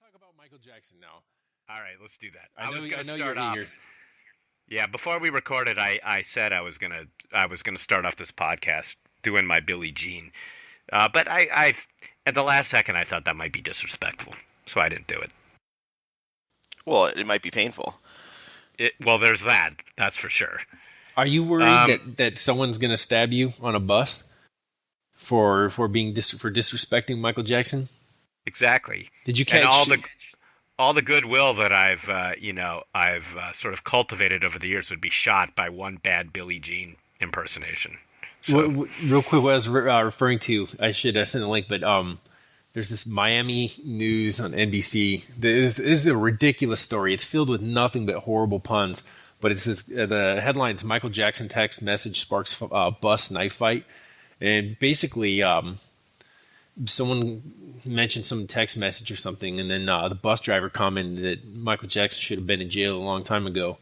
let's talk about Michael Jackson now. All right, let's do that. I I was know, going I to know you're start off. eager. Yeah, before we recorded, I said I was gonna start off this podcast doing my Billie Jean, but I at the last second I thought that might be disrespectful, so I didn't do it. Well, it might be painful. Well, there's that. That's for sure. Are you worried Um, that someone's going to stab you on a bus for being for disrespecting Michael Jackson? exactly. Did you And catch? all the goodwill that I've sort of cultivated over the years would be shot by one bad Billie Jean impersonation. So, Real quick, what I was referring to, I should send a link, but there's this Miami news on NBC. This is a ridiculous story. It's filled with nothing but horrible puns. But it's the headline's Michael Jackson text message sparks bus knife fight, and basically someone mentioned some text message or something, and then the bus driver commented that Michael Jackson should have been in jail a long time ago.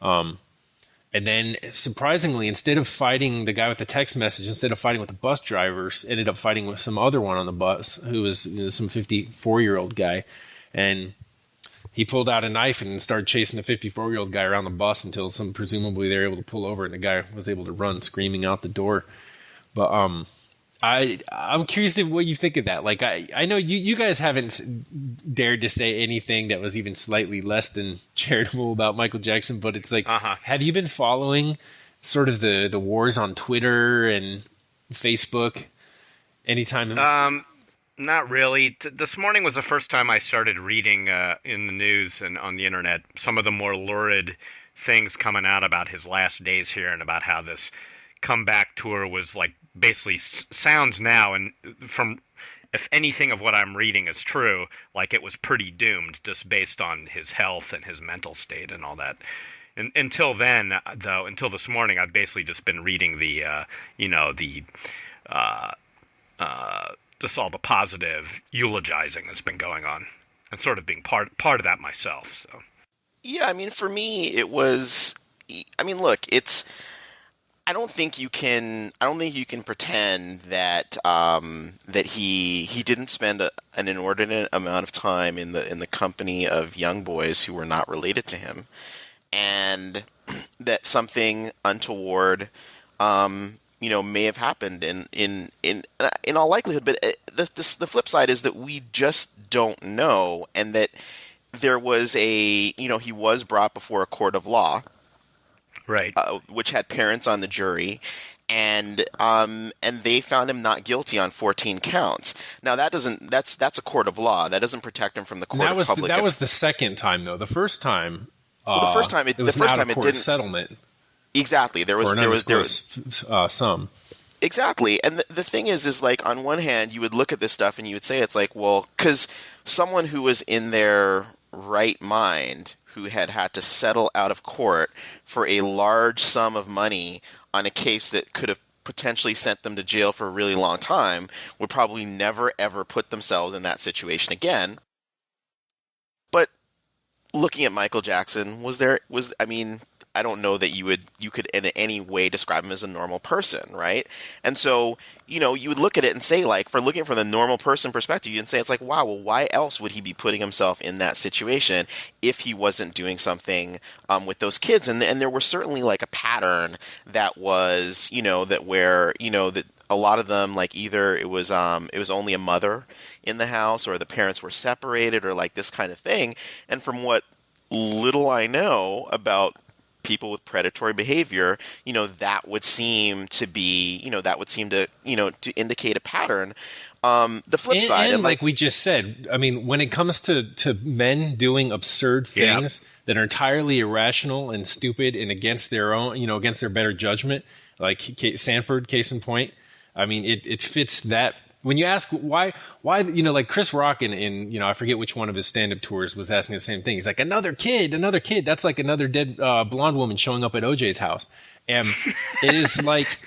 And then, surprisingly, instead of fighting the guy with the text message, instead of fighting with the bus drivers, ended up fighting with some other one on the bus who was some 54-year-old guy. And he pulled out a knife and started chasing the 54-year-old guy around the bus until presumably they were able to pull over and the guy was able to run screaming out the door. But I'm curious to what you think of that. Like I know you guys haven't dared to say anything that was even slightly less than charitable about Michael Jackson, but it's like, have you been following sort of the wars on Twitter and Facebook anytime? not really. This morning was the first time I started reading in the news and on the internet some of the more lurid things coming out about his last days here and about how this comeback tour was like basically sounds now, and from if anything of what I'm reading is true, like it was pretty doomed just based on his health and his mental state and all that. And until then, though, until this morning, I've basically just been reading uh, just all the positive eulogizing that's been going on, and sort of being part of that myself. So Yeah, I mean, for me, it was. I mean, look, it's. I don't think you can pretend that that he didn't spend an inordinate amount of time in the company of young boys who were not related to him, and that something untoward, may have happened in all likelihood. But the flip side is that we just don't know, and that there was he was brought before a court of law, right. which had parents on the jury, and they found him not guilty on 14 counts. Now that's a court of law. That doesn't protect him from the court of public. That was the second time though. The first time, well, the first time it was an out of court didn't settlement. Exactly. There was sum. Exactly. And the thing is like, on one hand, you would look at this stuff and you would say, it's like, well, because someone who was in their right mind, who had to settle out of court for a large sum of money on a case that could have potentially sent them to jail for a really long time, would probably never ever put themselves in that situation again. But looking at Michael Jackson, I mean, I don't know that you could in any way describe him as a normal person, right? And so, you would look at it and say, like, for looking from the normal person perspective, you'd say, it's like, wow, well, why else would he be putting himself in that situation if he wasn't doing something with those kids? And there was certainly like a pattern that was, that a lot of them, like, either it was only a mother in the house, or the parents were separated, or like this kind of thing. And from what little I know about people with predatory behavior, that would seem to be, to indicate a pattern. The flip side, and like we just said, I mean, when it comes to men doing absurd things that are entirely irrational and stupid and against their own, against their better judgment, like Sanford, case in point, I mean, it fits that. When you ask why, like Chris Rock in I forget which one of his stand-up tours was asking the same thing. He's like, another kid. That's like another dead blonde woman showing up at OJ's house. And it is like,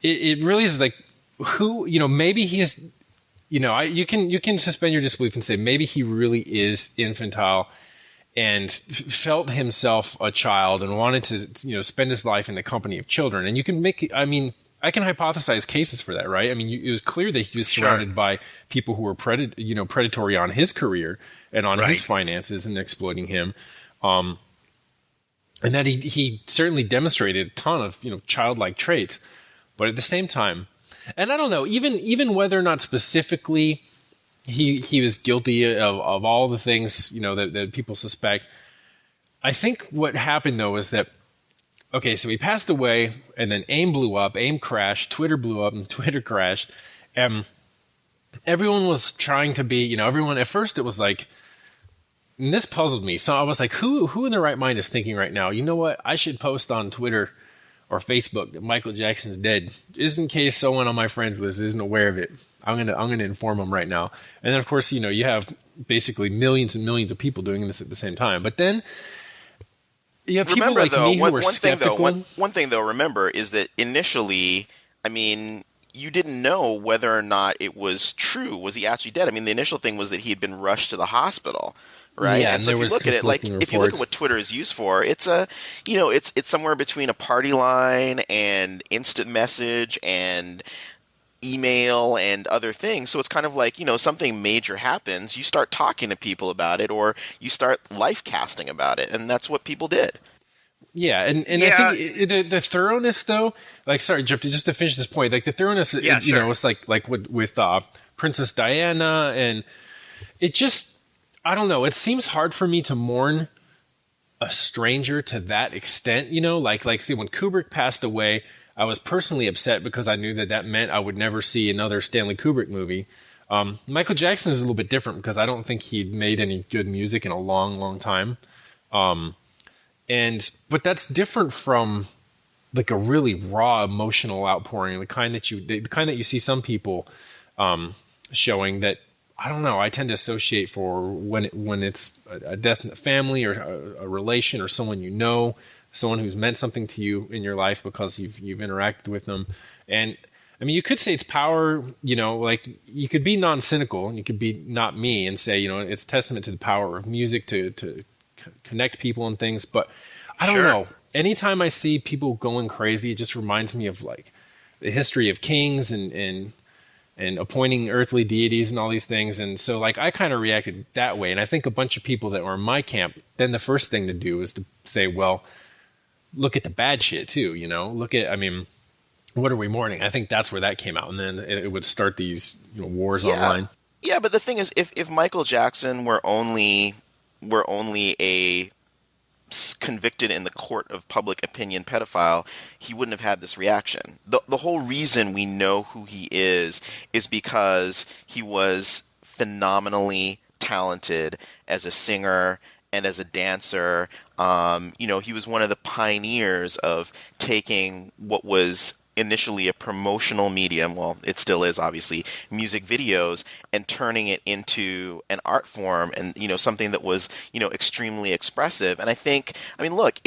it really is like, who, maybe he's, you can suspend your disbelief and say, maybe he really is infantile and felt himself a child and wanted to, spend his life in the company of children. And you can make, I mean, I can hypothesize cases for that, right? I mean, it was clear that he was surrounded by people who were predatory on his career and on his finances and exploiting him. And that he certainly demonstrated a ton of childlike traits, but at the same time, and I don't know, even whether or not specifically he was guilty of all the things that people suspect. I think what happened though is that, okay, so he passed away, and then AIM blew up, AIM crashed, Twitter blew up, and Twitter crashed, and everyone was trying to be, everyone at first it was like. And this puzzled me. So I was like, who in their right mind is thinking right now, you know what, I should post on Twitter or Facebook that Michael Jackson's dead, just in case someone on my friends list isn't aware of it. I'm gonna inform them right now. And then of course, you have basically millions and millions of people doing this at the same time. But then you have people like me who are skeptical. One thing though, remember, is that initially, I mean, you didn't know whether or not it was true. Was he actually dead? I mean, the initial thing was that he had been rushed to the hospital. Right, yeah, and so if you look at it, like if you look at what Twitter is used for, it's it's somewhere between a party line and instant message and email and other things. So it's kind of like, something major happens, you start talking to people about it, or you start life casting about it, and that's what people did. Yeah, and I think the thoroughness though, like, sorry, Jeff, just to finish this point, like the thoroughness, it's like with Princess Diana, and it just. I don't know. It seems hard for me to mourn a stranger to that extent, like see, when Kubrick passed away, I was personally upset because I knew that meant I would never see another Stanley Kubrick movie. Michael Jackson is a little bit different because I don't think he'd made any good music in a long, long time. But that's different from like a really raw emotional outpouring, the kind that you see some people showing that. I don't know. I tend to associate for when it's a death in the family or a relation or someone someone who's meant something to you in your life because you've interacted with them. And I mean, you could say it's power. Like you could be non-cynical and you could be not me and say it's testament to the power of music to connect people and things. But I don't know. Anytime I see people going crazy, it just reminds me of like the history of kings and appointing earthly deities and all these things. And so like I kind of reacted that way. And I think a bunch of people that were in my camp, then the first thing to do is to say, well, look at the bad shit too, look at, I mean, what are we mourning? I think that's where that came out. And then it would start these wars online. Yeah, but the thing is, if Michael Jackson were only a convicted in the court of public opinion pedophile, he wouldn't have had this reaction. The whole reason we know who he is because he was phenomenally talented as a singer and as a dancer. He was one of the pioneers of taking what was initially a promotional medium, well, it still is obviously, music videos, and turning it into an art form and, something that was, extremely expressive. And I mean, look,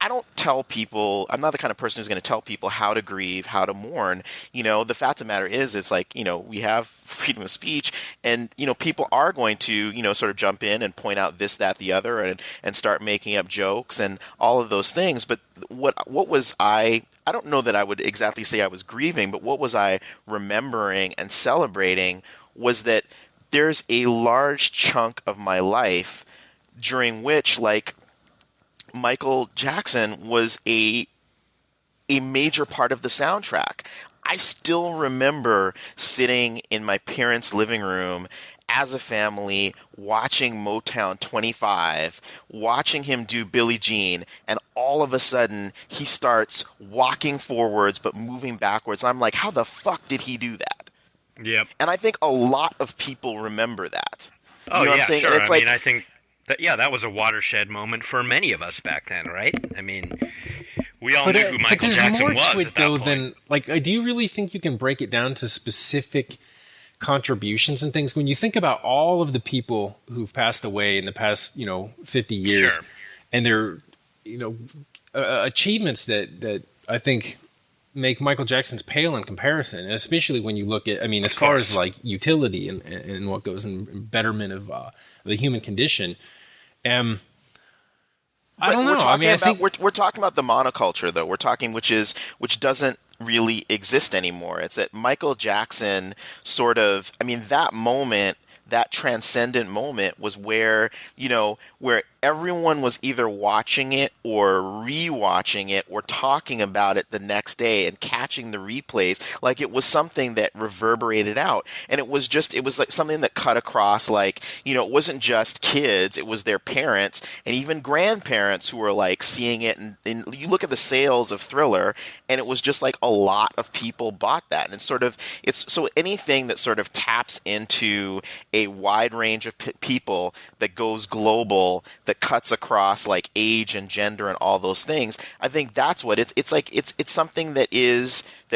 I don't tell people, I'm not the kind of person who's going to tell people how to grieve, how to mourn. The fact of the matter is, it's like, we have freedom of speech, and, people are going to, sort of jump in and point out this, that, the other, and start making up jokes and all of those things. But what was I don't know that I would exactly say I was grieving, but what was I remembering and celebrating was that there's a large chunk of my life during which, like, Michael Jackson was a major part of the soundtrack. I still remember sitting in my parents' living room as a family, watching Motown 25, watching him do Billie Jean, and all of a sudden he starts walking forwards but moving backwards. And I'm like, how the fuck did he do that? Yep. And I think a lot of people remember that. Oh, you know what yeah, I'm saying? sure. And it's I mean, I think that was a watershed moment for many of us back then, right? I mean, we all knew who Michael Jackson was to it, at that though, point. than, like, do you really think you can break it down to specific contributions and things? When you think about all of the people who've passed away in the past, 50 years, Sure. and their, achievements that I think make Michael Jackson's pale in comparison, and especially when you look at, I mean, as far as like utility and what goes in betterment of the human condition. I don't know. We're talking about the monoculture, though. We're talking which doesn't really exist anymore. It's that Michael Jackson sort of, I mean, that moment, that transcendent moment was where, where everyone was either watching it or rewatching it or talking about it the next day and catching the replays. Like it was something that reverberated out. And it was like something that cut across, like, it wasn't just kids, it was their parents and even grandparents who were like seeing it. And you look at the sales of Thriller, and it was just like a lot of people bought that. And it's so anything that sort of taps into a wide range of people, that goes global, that cuts across like age and gender and all those things. I think that's what it's like. It's something that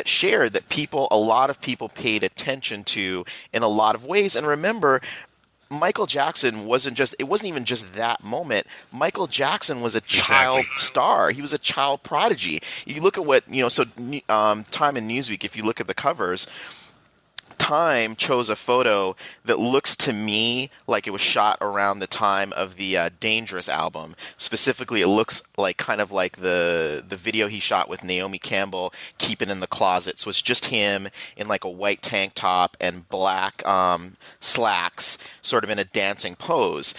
shared, that a lot of people paid attention to in a lot of ways. And remember, Michael Jackson it wasn't even just that moment. Michael Jackson was a child star. He was a child prodigy. You look at Time and Newsweek, if you look at the covers, Time chose a photo that looks to me like it was shot around the time of the Dangerous album. Specifically, it looks like kind of like the video he shot with Naomi Campbell, Keep It in the Closet. So it's just him in like a white tank top and black slacks, sort of in a dancing pose.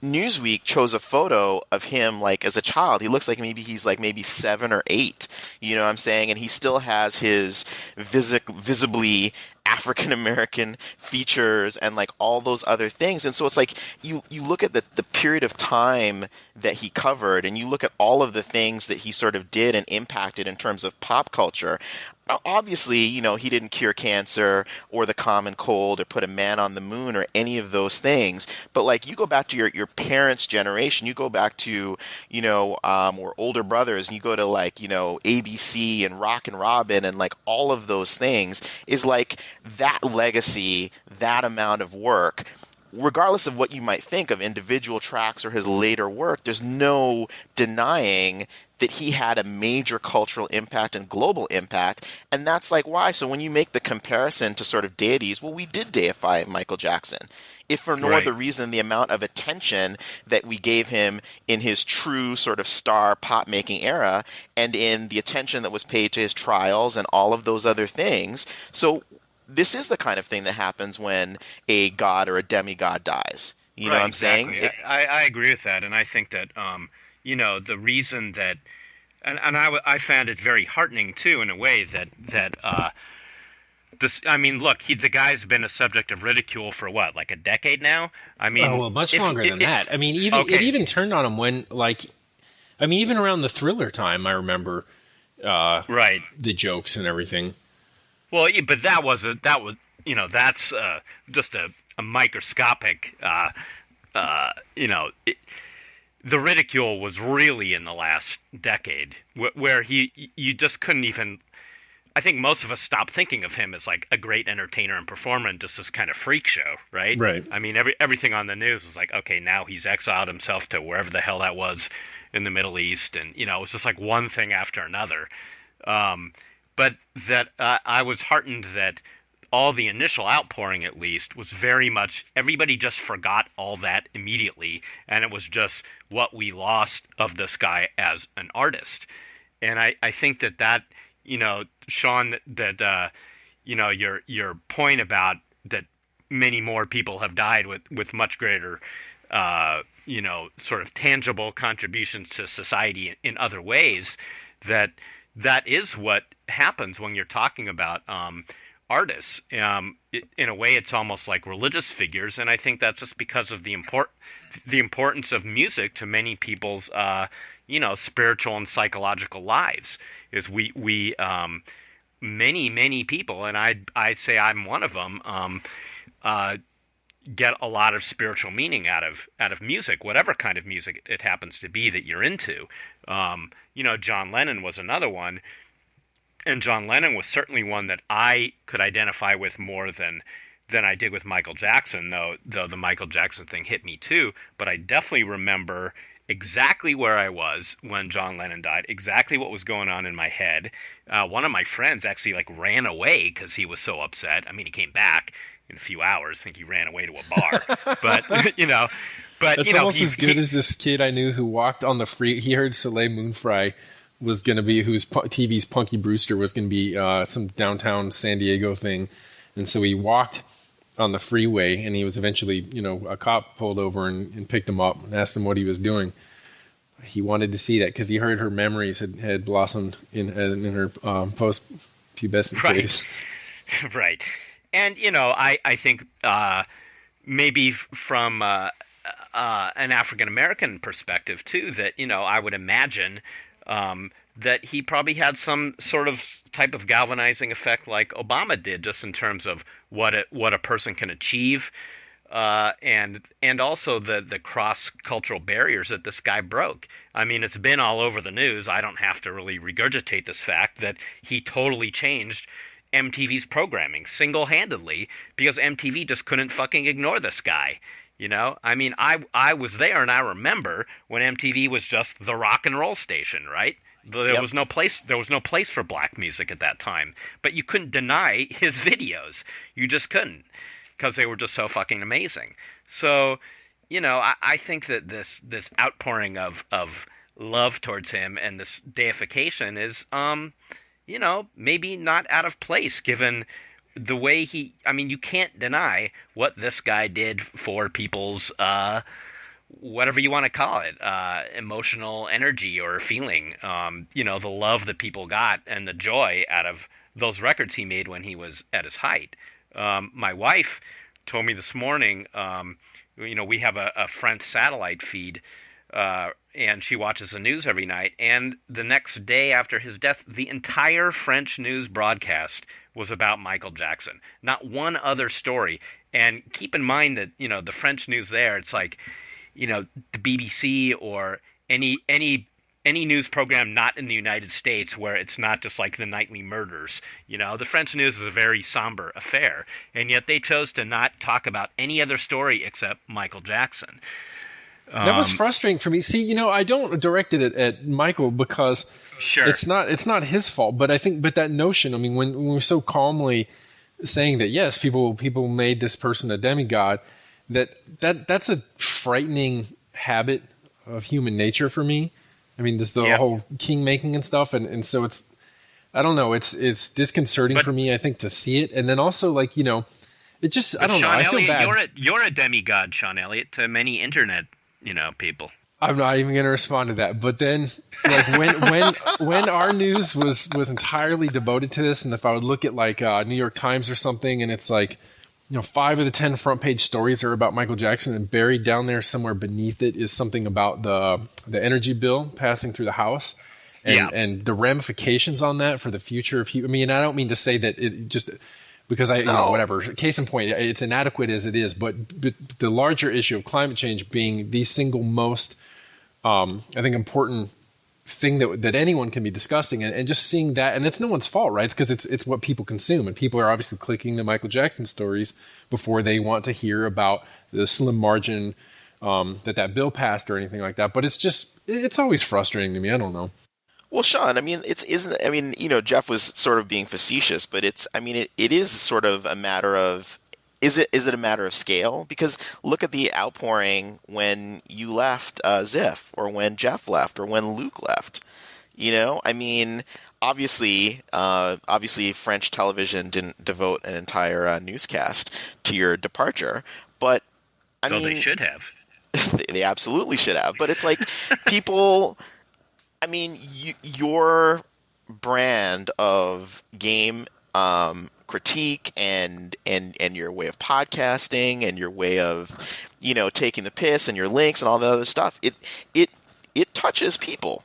Newsweek chose a photo of him like as a child. He looks like he's maybe 7 or 8. You know what I'm saying? And he still has his visibly African American features and like all those other things. And so it's like you look at the period of time that he covered, and you look at all of the things that he sort of did and impacted in terms of pop culture. Obviously, he didn't cure cancer or the common cold or put a man on the moon or any of those things. But like you go back to your parents' generation, you go back to, or older brothers, and you go to like, ABC and Rockin' Robin and like all of those things, is like that legacy, that amount of work. Regardless of what you might think of individual tracks or his later work, there's no denying that he had a major cultural impact and global impact, and that's like why. So when you make the comparison to sort of deities, well, we did deify Michael Jackson, if for no other reason than the amount of attention that we gave him in his true sort of star pop making era, and in the attention that was paid to his trials and all of those other things. So this is the kind of thing that happens when a god or a demigod dies. You know what I'm saying? I agree with that, and I think that the reason that, and I found it very heartening too, in a way that this. I mean, look, the guy's been a subject of ridicule for what, like a decade now. I mean, much longer than that. I mean, it even turned on him when, like, even around the Thriller time, I remember, the jokes and everything. Well, but that's just a microscopic, the ridicule was really in the last decade, where you just couldn't even. I think most of us stopped thinking of him as like a great entertainer and performer, and just this kind of freak show, right? Right. I mean, everything on the news was like, okay, now he's exiled himself to wherever the hell that was in the Middle East, and it was just like one thing after another. But that I was heartened that all the initial outpouring, at least, was very much everybody just forgot all that immediately, and it was just what we lost of this guy as an artist. And I think that Sean, that your point about that many more people have died with much greater sort of tangible contributions to society in other ways, that is what happens when you're talking about artists. In a way, it's almost like religious figures, and I think that's just because of the importance of music to many people's spiritual and psychological lives. Is we many people, and I say I'm one of them, get a lot of spiritual meaning out of music, whatever kind of music it happens to be that you're into. John Lennon was another one, and John Lennon was certainly one that I could identify with more than I did with Michael Jackson, though the Michael Jackson thing hit me too. But I definitely remember exactly where I was when John Lennon died, exactly what was going on in my head. One of my friends actually ran away because he was so upset. I mean, he came back in a few hours. I think he ran away to a bar. But That's almost as good as this kid I knew who walked on the free. He heard Soleil Moon Frye was going to be, TV's Punky Brewster was going to be some downtown San Diego thing. And so he walked on the freeway, and he was eventually, a cop pulled over and picked him up and asked him what he was doing. He wanted to see that because he heard her memories had blossomed in her post-pubescent phase. Right. And, I think maybe from an African-American perspective, too, that, I would imagine that he probably had some sort of type of galvanizing effect like Obama did, just in terms of what a person can achieve, and also the cross-cultural barriers that this guy broke. I mean, it's been all over the news. I don't have to really regurgitate this fact that he totally changed MTV's programming single-handedly because MTV just couldn't fucking ignore this guy. I mean, I was there, and I remember when MTV was just the rock and roll station, right? There was no place for black music at that time, but you couldn't deny his videos. You just couldn't, because they were just so fucking amazing. So, I think that this outpouring of love towards him and this deification is, maybe not out of place given the way you can't deny what this guy did for people's, whatever you want to call it, emotional energy or feeling, the love that people got and the joy out of those records he made when he was at his height. My wife told me this morning, we have a French satellite feed, and she watches the news every night, and the next day after his death, the entire French news broadcast was about Michael Jackson. Not one other story. And keep in mind that, the French news there, it's like, the BBC or any news program not in the United States where it's not just like the nightly murders. The French news is a very somber affair, and yet they chose to not talk about any other story except Michael Jackson. That was frustrating for me. See, I don't direct it at Michael because sure, it's not his fault. But I think, that notion, I mean, when we're so calmly saying that, yes, people made this person a demigod, that's a frightening habit of human nature for me. I mean, this the whole king making and stuff, and so it's, I don't know, it's disconcerting for me, I think, to see it, and then also it just, I don't know, I feel bad. You're a demigod, Sean Elliott, to many internet people. I'm not even going to respond to that. But then, when our news was entirely devoted to this, and if I would look at New York Times or something, and it's 5 of the 10 front page stories are about Michael Jackson, and buried down there somewhere beneath it is something about the energy bill passing through the House, and the ramifications on that for the future of I mean, I don't mean to say that it just. Because whatever. Case in point, it's inadequate as it is, but the larger issue of climate change being the single most, I think, important thing that anyone can be discussing, and just seeing that, and it's no one's fault, right? It's because it's what people consume, and people are obviously clicking the Michael Jackson stories before they want to hear about the slim margin that bill passed or anything like that. But it's always frustrating to me. I don't know. Well, Sean, I mean, Jeff was sort of being facetious, but it is sort of a matter of, is it a matter of scale? Because look at the outpouring when you left Ziff, or when Jeff left, or when Luke left. I mean, obviously French television didn't devote an entire newscast to your departure, but they should have. They absolutely should have. But it's like people. I mean, your brand of game critique and your way of podcasting and your way of, taking the piss and your links and all that other stuff, it touches people.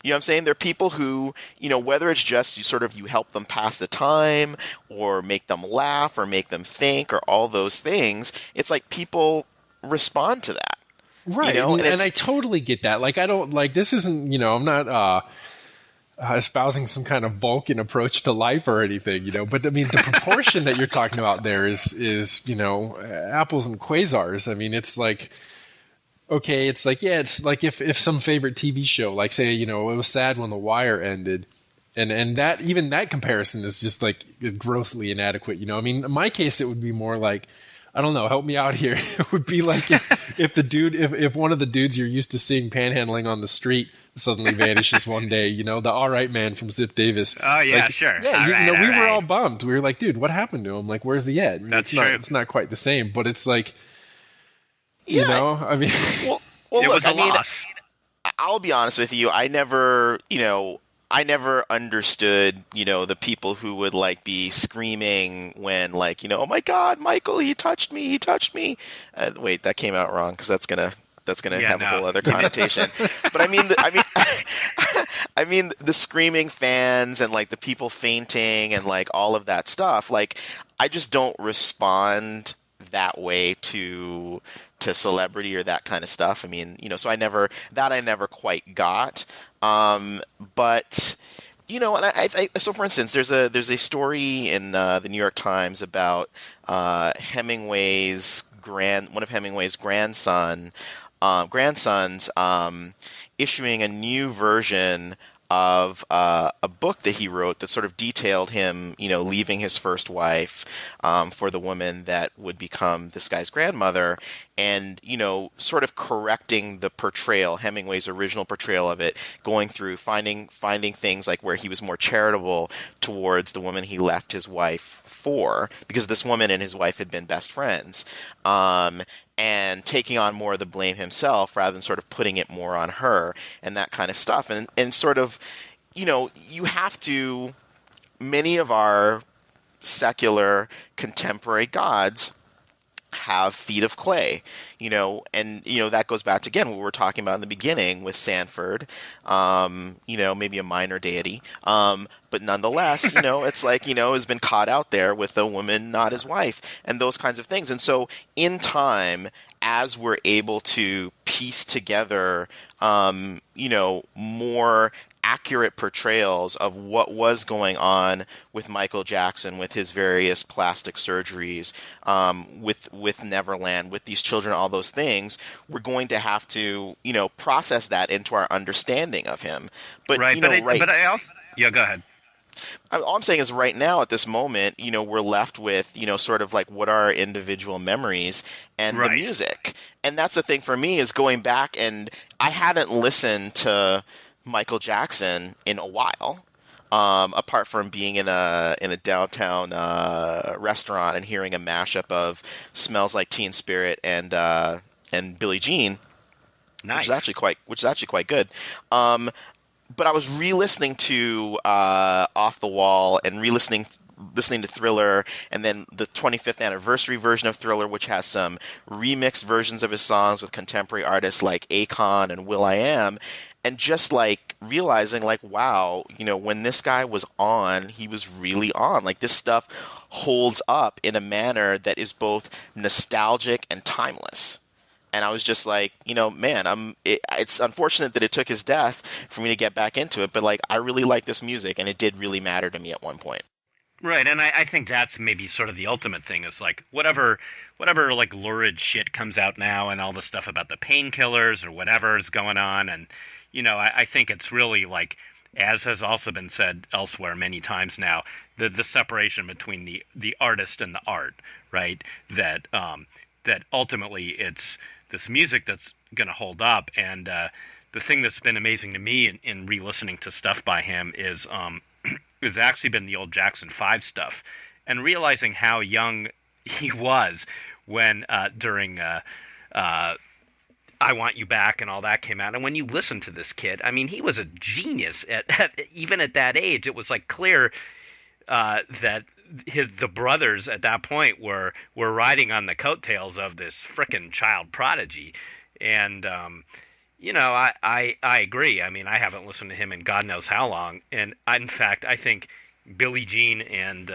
You know what I'm saying? There are people who, whether it's just you help them pass the time or make them laugh or make them think or all those things, it's like people respond to that. Right, and I totally get that. I don't this isn't, I'm not espousing some kind of Vulcan approach to life or anything, But I mean, the proportion that you're talking about there is apples and quasars. I mean, it's okay, it's it's like if some favorite TV show, say, it was sad when The Wire ended, and that even that comparison is just is grossly inadequate. I mean, in my case, it would be more like, I don't know, help me out here. It would be like if the dude, if one of the dudes you're used to seeing panhandling on the street suddenly vanishes one day, the all right man from Ziff Davis. Oh yeah, Like, sure. yeah, All right, we all were all right. bummed. We were like, dude, what happened to him? Like, where's he at? I mean, That's it's not, true. it's not quite the same, but it's like, Yeah. I mean, Well, well, It look. was a I mean, loss. I'll be honest with you. I never understood, the people who would like be screaming when, like, oh my God, Michael, he touched me. Wait, that came out wrong because that's gonna Yeah, have a no. whole other connotation. But I mean, the screaming fans and like the people fainting and like all of that stuff. Like, I just don't respond that way to celebrity or that kind of stuff. I mean, so I never quite got. But and so for instance, there's a story in the New York Times about one of Hemingway's grandsons issuing a new version of a book that he wrote that sort of detailed him, leaving his first wife for the woman that would become this guy's grandmother, and sort of correcting the portrayal, Hemingway's original portrayal of it, going through finding things like where he was more charitable towards the woman he left his wife for, because this woman and his wife had been best friends. And taking on more of the blame himself rather than sort of putting it more on her and that kind of stuff. And sort of, you have to, many of our secular contemporary gods have feet of clay, and that goes back to again what we were talking about in the beginning with Sanford, maybe a minor deity, but nonetheless, it's like has been caught out there with a woman not his wife and those kinds of things, and so in time, as we're able to piece together, more accurate portrayals of what was going on with Michael Jackson, with his various plastic surgeries, with Neverland, with these children, all those things, we're going to have to, process that into our understanding of him. But Right, but I also yeah. Go ahead. all I'm saying is right now at this moment, we're left with, sort of like what are our individual memories and the Right. music. And that's the thing for me is going back, and I hadn't listened to Michael Jackson in a while. Apart from being in a downtown restaurant and hearing a mashup of "Smells Like Teen Spirit" and "Billie Jean," Nice. which is actually quite good. But I was re-listening to Off the Wall and listening to Thriller, and then the 25th anniversary version of Thriller, which has some remixed versions of his songs with contemporary artists like Akon and will.i.am, and just like realizing like, wow, when this guy was on, he was really on. Like, this stuff holds up in a manner that is both nostalgic and timeless. And I was just like, man, it's unfortunate that it took his death for me to get back into it, but like, I really like this music, and it did really matter to me at one point. Right, and I think that's maybe sort of the ultimate thing is like whatever like lurid shit comes out now and all the stuff about the painkillers or whatever is going on, and I think it's really like, as has also been said elsewhere many times now, the separation between the artist and the art, right? That ultimately it's this music that's going to hold up, and the thing that's been amazing to me in re-listening to stuff by him is has actually been the old Jackson 5 stuff, and realizing how young he was when during I Want You Back and all that came out. And when you listen to this kid, I mean, he was a genius even at that age. It was like clear that the brothers at that point were riding on the coattails of this frickin' child prodigy, and I agree. I mean, I haven't listened to him in God knows how long, and in fact, I think Billie Jean and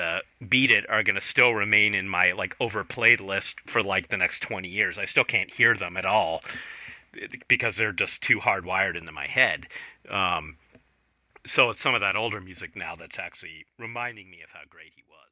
Beat It are going to still remain in my like overplayed list for like the next 20 years. I still can't hear them at all because they're just too hardwired into my head. So it's some of that older music now that's actually reminding me of how great he was.